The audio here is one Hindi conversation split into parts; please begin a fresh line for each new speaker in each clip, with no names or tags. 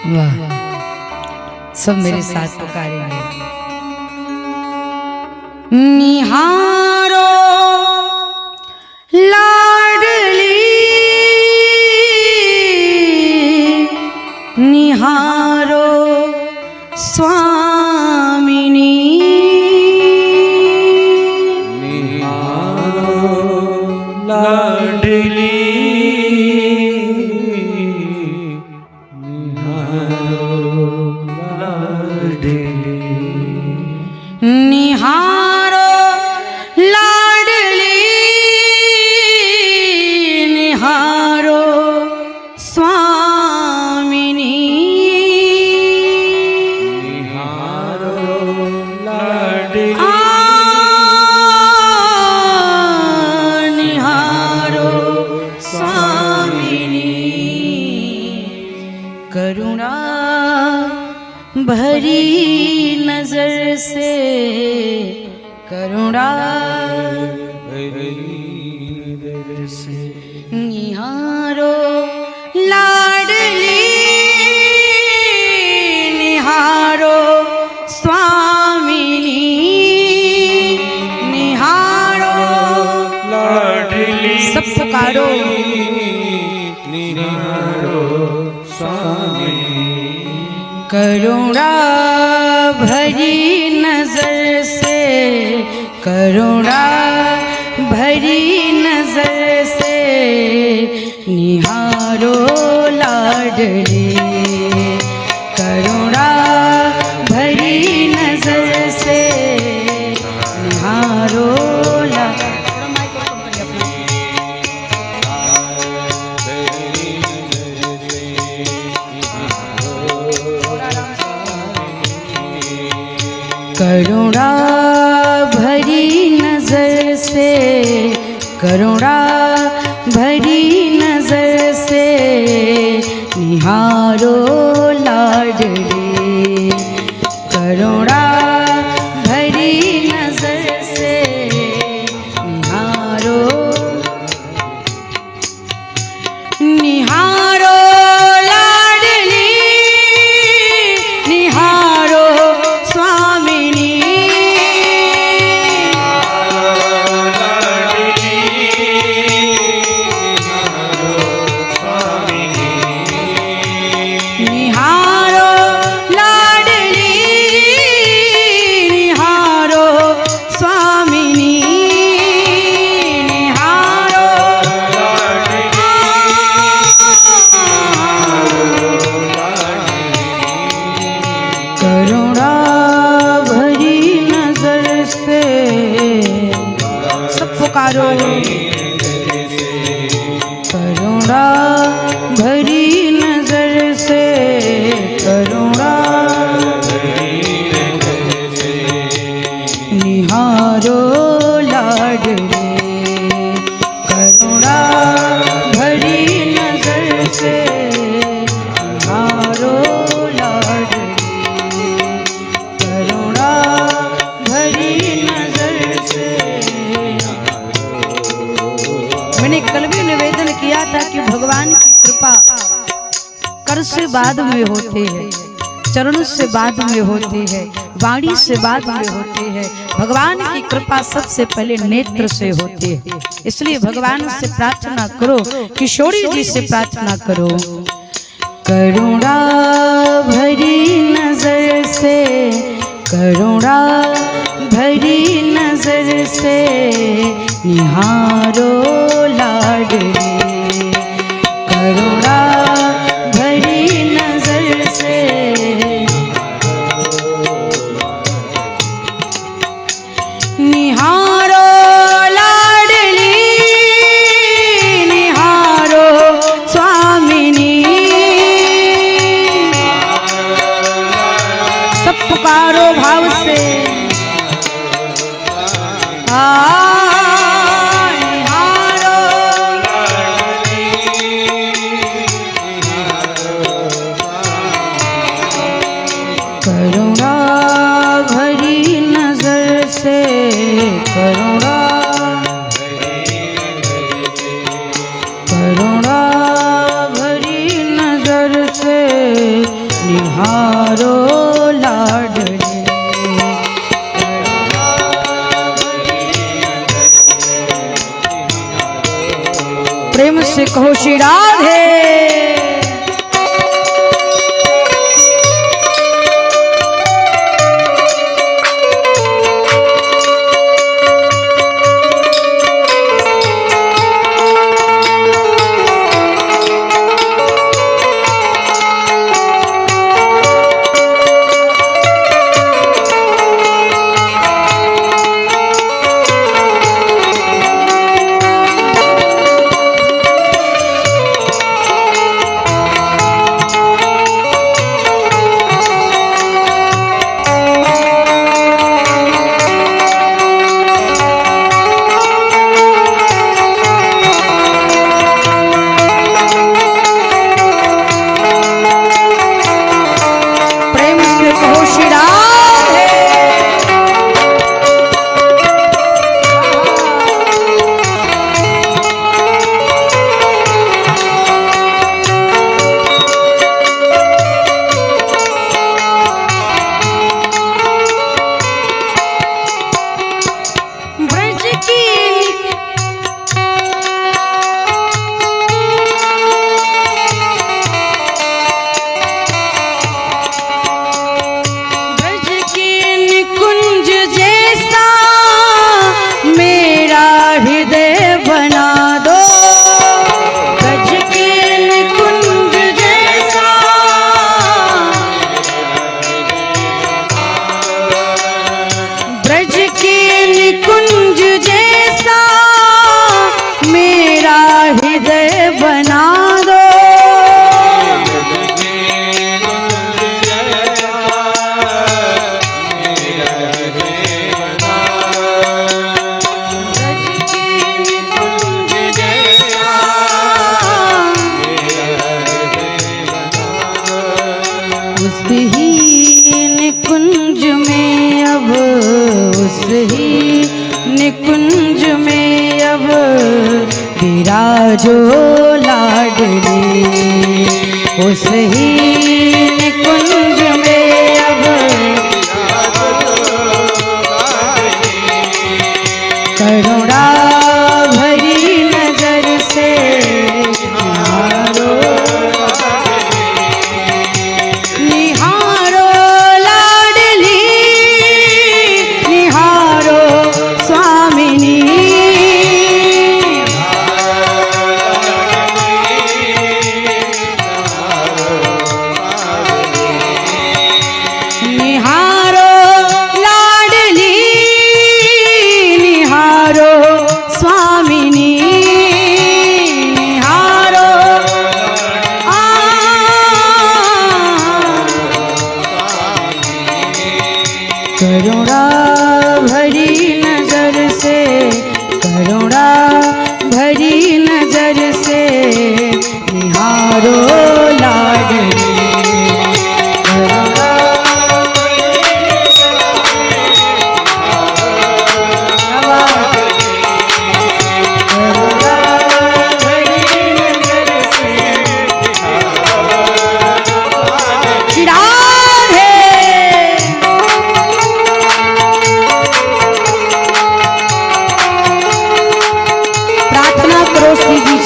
वाह, सब मेरे साथ पुकारेंगे। निहारो लाडली, निहारो स्वामिनी,
निहारो लाडली,
निहारो लाडली, निहारो स्वामिनी,
निहारो लाडली,
निहारो स्वामिनी। करुणा भरी नजर से, करुणा
से
निहारो लाडली, निहारो स्वामिनी, निहारो
लाडली,
सब पुकारो,
निहारो स्वामी।
करुणा भरी नजर से, करुणा भरी नजर से, निहारो लाडली, करुणा भरी नजर से, निहारो करुणा भरी नजर से, करुणा भरी नजर से, निहारो लाडली, करुणा भरी नजर से, निहारो निहारो लाडली, निहारो स्वामिनी, निहारो लाडली, निहारो स्वामिनी, निहारो करुणा भरी नजर से, सब पुकारो, करुणा भरी नजर से, करुणा निहारो लाडली, करुणा भरी नजर से, निहारो लाडली, करुणा भरी नजर से। मैंने कल भी निवेदन किया था कि भगवान की कृपा कर से बाद में होती है, चरणों से बाद में होती है, वाणी से बाद में होती है। भगवान की कृपा सबसे पहले नेत्र से होती है। इसलिए भगवान से प्रार्थना करो, किशोरी जी से प्रार्थना करो, करुणा भरी नजर से, करुणा भरी नजर से, निहारो लाडली, करुणा भरी नजर से, निहारो लाडली, निहारो स्वामिनी, सब पुकारो भाव से, निहारो प्रेम से कहो श्री राधे। निकुंज में अब विराजो लाडली, उस ही निकुंज में अब करुणा भरी नजर से निहारो निहारो लाडली, निहारो स्वामिनी, निहारो लाडली, निहारो स्वामिनी, निहारो करुणा भरी नजर से, करुणा भरी नजर से निहारो लाडली,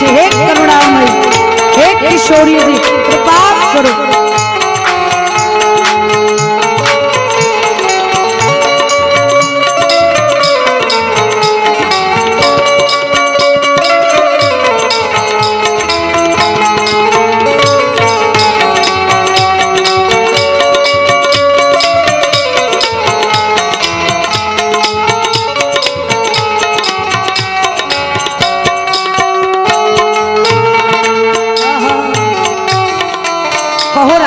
हे करुणामय, हे किशोरी जी कृपा करो। कहो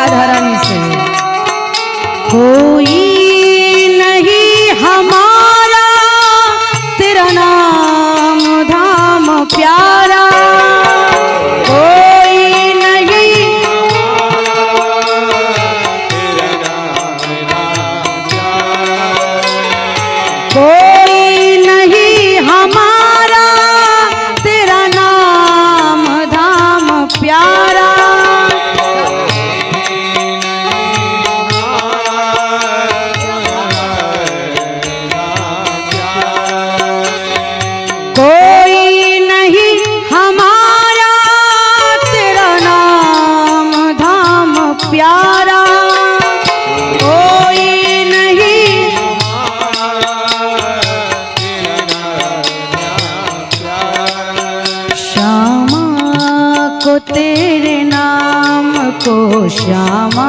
श्यामा,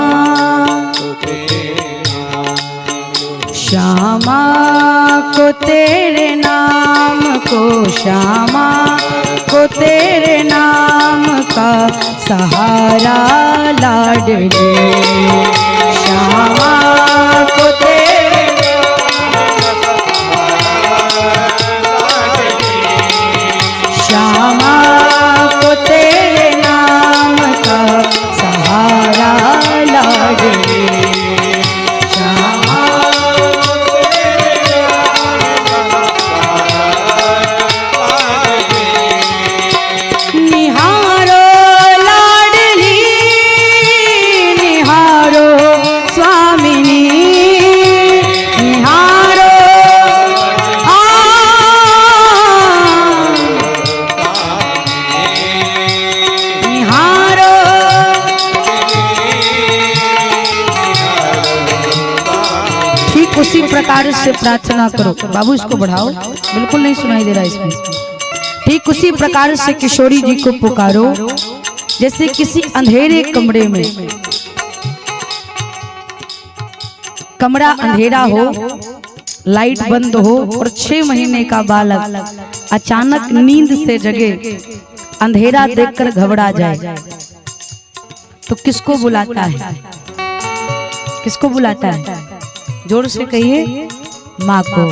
श्यामा को तेरे नाम को, श्यामा को तेरे नाम का सहारा लाडली, श्यामा को तेरे श्यामा को तेरे नाम का सहारा लाडली, उसी प्रकार से प्रार्थना करो। बाबू इसको बढ़ाओ, बिल्कुल नहीं सुनाई दे रहा इसमें। ठीक उसी प्रकार से किशोरी जी को पुकारो जैसे किसी अंधेरे कमरे में, कमरा अंधेरा हो, लाइट बंद हो और 6 महीने का बालक अचानक नींद से जगे, अंधेरा देखकर घबरा जाए तो किसको बुलाता है? किसको बुलाता है? जोर से कहिए, माँ को।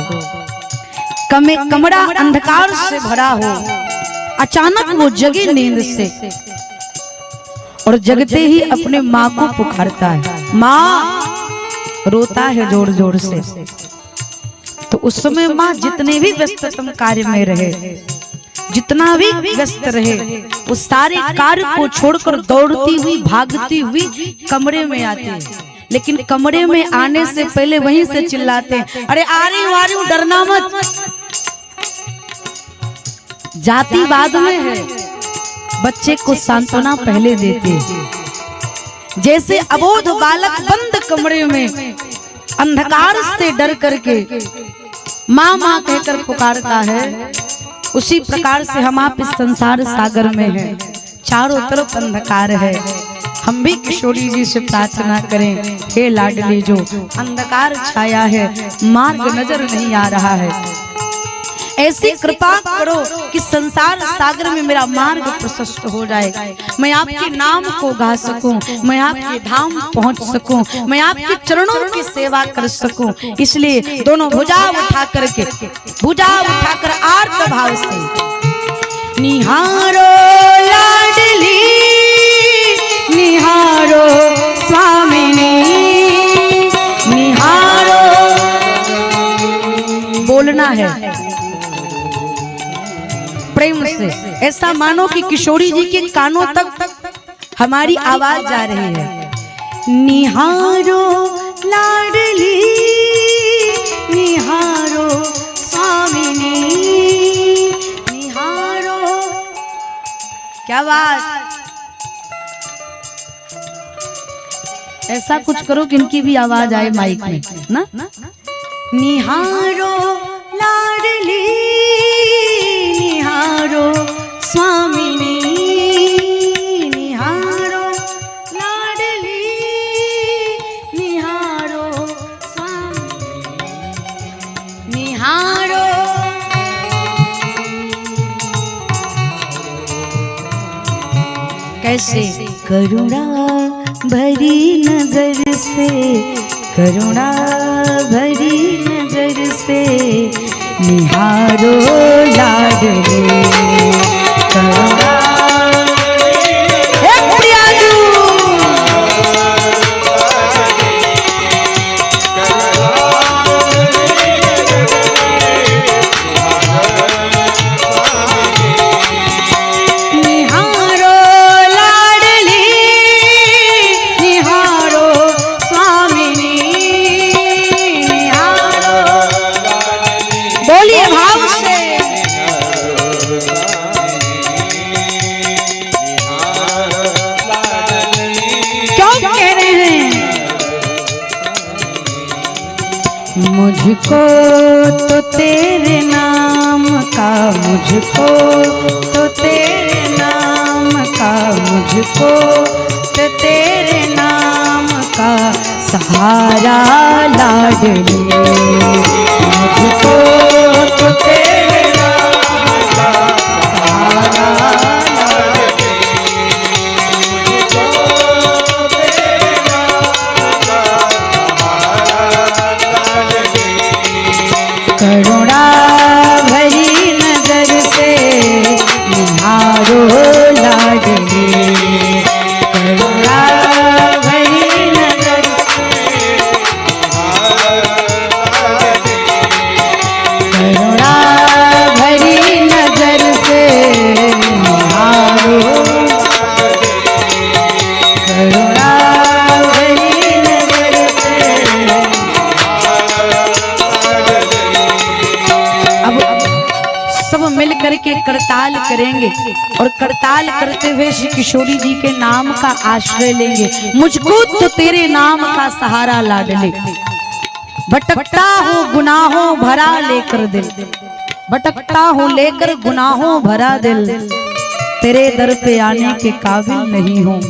कमरा अंधकार से भरा हो, अचानक वो जगे नींद से और जगते ही अपने माँ को पुकारता है, माँ। रोता है जोर जोर से। तो उस समय माँ जितने भी व्यस्ततम कार्य में रहे, जितना भी व्यस्त रहे, उस सारे कार्य को छोड़कर दौड़ती हुई भागती हुई कमरे में आती है। लेकिन कमरे में आने से पहले वहीं से चिल्लाते हैं, अरे आ रही हूं, डरना मत। जाति बाद में है, बच्चे को सांत्वना पहले देते हैं। जैसे अबोध बालक बंद कमरे में अंधकार से डर करके माँ माँ कहकर पुकारता है, उसी प्रकार से हम आप इस संसार सागर में हैं, चारों तरफ अंधकार है। हम भी किशोरी जी से प्रार्थना करें, हे लाडली, जो अंधकार छाया है, मार्ग नजर नहीं आ रहा है, ऐसी कृपा करो कि संसार सागर में मेरा मार्ग प्रशस्त हो जाए, मैं आपके नाम को गा सकूं, मैं आपके धाम पहुंच सकूं, मैं आपके चरणों की सेवा कर सकूं। इसलिए दोनों भुजा उठा करके, भुजा उठाकर आर्त भाव से निहारो लाडली, निहारो स्वामिनी, निहारो। बोलना है प्रेम से, ऐसा मानो कि किशोरी जी के कानों तक हमारी आवाज जा रही है। निहारो लाडली, निहारो स्वामिनी, निहारो। क्या बात, ऐसा कुछ करो कि इनकी भी आवाज आए माइक में ना। निहारो लाडली, निहारो स्वामिनी, निहारो लाडली, निहारो स्वामिनी, निहारो। कैसे? करुणा भरी नजर से, करुणा भरी नजर से निहारो लाडली, करुणा। मुझको तो तेरे नाम का, मुझको तो तेरे नाम का, मुझको तो तेरे नाम सहारा लाडली, मुझको तो तेरे नाम का सहारा लाडली,
मुझको तेरे नाम का सहारा लाडली।
करुणा भरी नजर से निहारो लाडली, करुणा भरी नजर करुणा भरी नजर से निहारो, करुणा भरी नजर से। अब सब मिल करके करताल करेंगे और करताल करते हुए श्री किशोरी जी के नाम का आश्रय लेंगे। मुझको तो तेरे नाम का सहारा लाडले, भटकता हूँ गुनाहों भरा लेकर दिल, भटकता हूँ लेकर गुनाहों भरा दिल, तेरे दर पे आने के काबिल नहीं हूँ,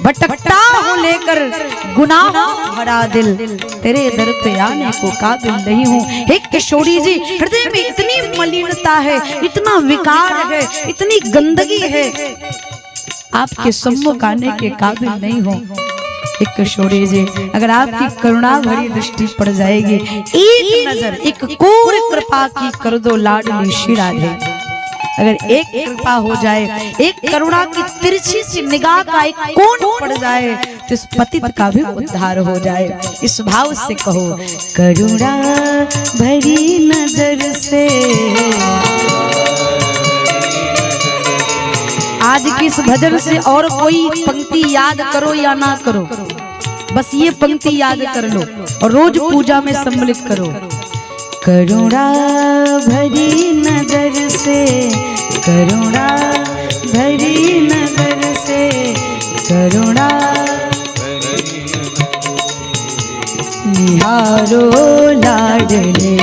भटकता हूँ लेकर गुनाहों भरा दिल, तेरे दर पे आने को काबिल नहीं हूँ। हे किशोरी जी, हृदय में इतनी मलिनता है, इतना विकार है, इतनी गंदगी है, आपके सम्मुख आने के काबिल नहीं हूँ। हे किशोरी जी, अगर आपकी करुणा भरी दृष्टि पड़ जाएगी, एक नजर, एक कोर कृपा की कर दो लाडली श्री राधे। अगर एक कृपा हो जाए, एक करुणा की तिरछी सी निगाह का एक कोण पड़ जाए, तो इस पतित का भी उद्धार हो जाए। इस भाव से कहो, करुणा भरी नजर से। आज की इस भजन से और कोई पंक्ति याद करो या ना करो, बस ये पंक्ति याद कर लो और रोज पूजा में सम्मिलित करो। करुणा भरी नजर से, करुणा भरी नजर से, करुणा निहारो लाडले,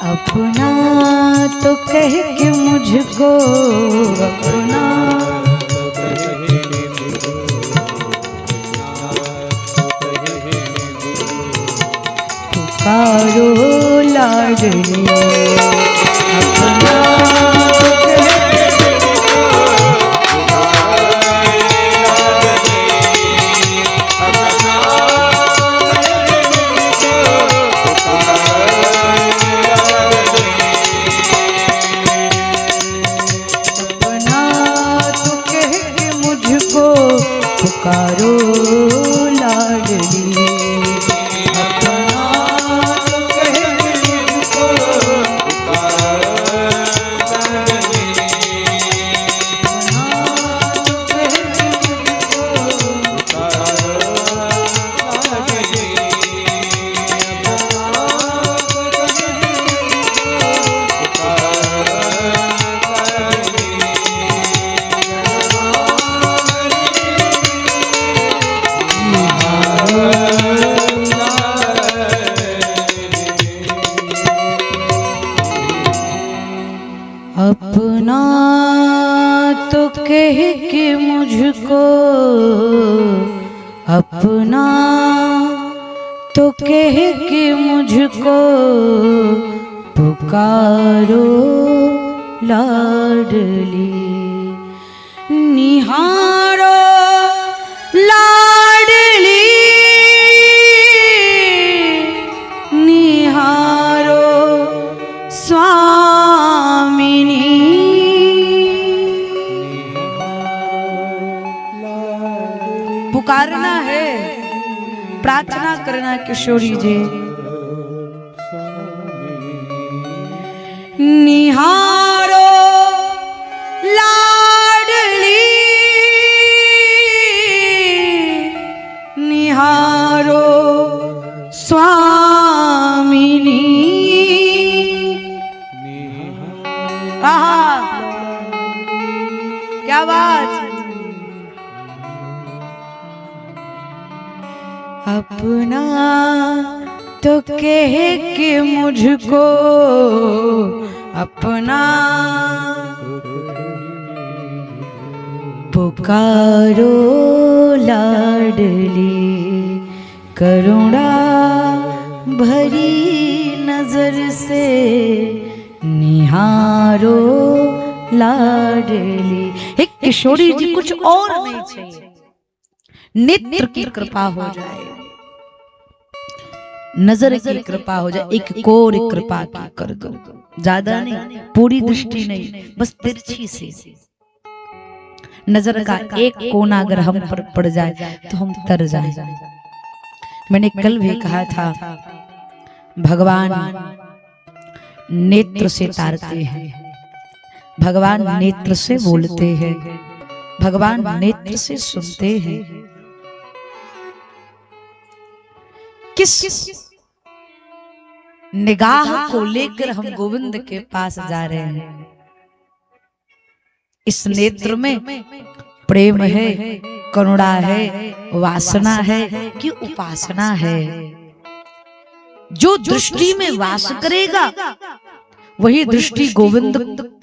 अपना तो कह के मुझको अपना, पुकारो लाडली, अपना पुकारो लाडली, अपना कह मुझको अपना तो कह के मुझको, अपना तो कह के मुझको पुकारो लाडली, निहारो पुकारना है, प्रार्थना करना किशोरी जी। निहारो लाडली, निहारो स्वामिनी। आहा, क्या बात। अपना तो कह के मुझको अपना पुकारो लाडली, करुणा भरी नजर से निहारो लाडली। एक किशोरी जी, कुछ और नहीं चाहिए, नेत्र की कृपा हो जाए, नजर की कृपा हो जाए, एक कोर कृपा की कर दो। ज्यादा नहीं, पूरी दृष्टि नहीं, बस तिरछी से नजर का एक कोना अगर हम पर पड़ जाए तो हम तर जाए। मैंने कल भी कहा था, भगवान नेत्र से तारते हैं, भगवान नेत्र से बोलते हैं, भगवान नेत्र से सुनते हैं। किस निगाह को लेकर हम गोविंद के पास जा रहे हैं? इस नेत्र में प्रेम है, करुणा है, वासना है कि उपासना है? जो दृष्टि में वास करेगा वही दृष्टि गोविंद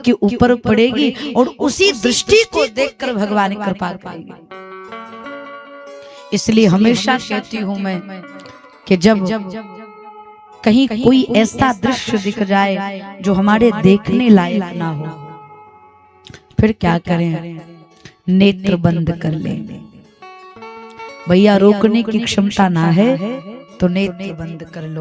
के ऊपर पड़ेगी और उसी दृष्टि को देखकर भगवान कृपा करेंगे। इसलिए हमेशा कहती हूं मैं कि जब कहीं कोई ऐसा दृश्य दिख जाए जो हमारे देखने लायक ना हो, फिर क्या करें? नेत्र बंद कर लें। भैया रोकने की क्षमता ना है तो नेत्र बंद कर लो।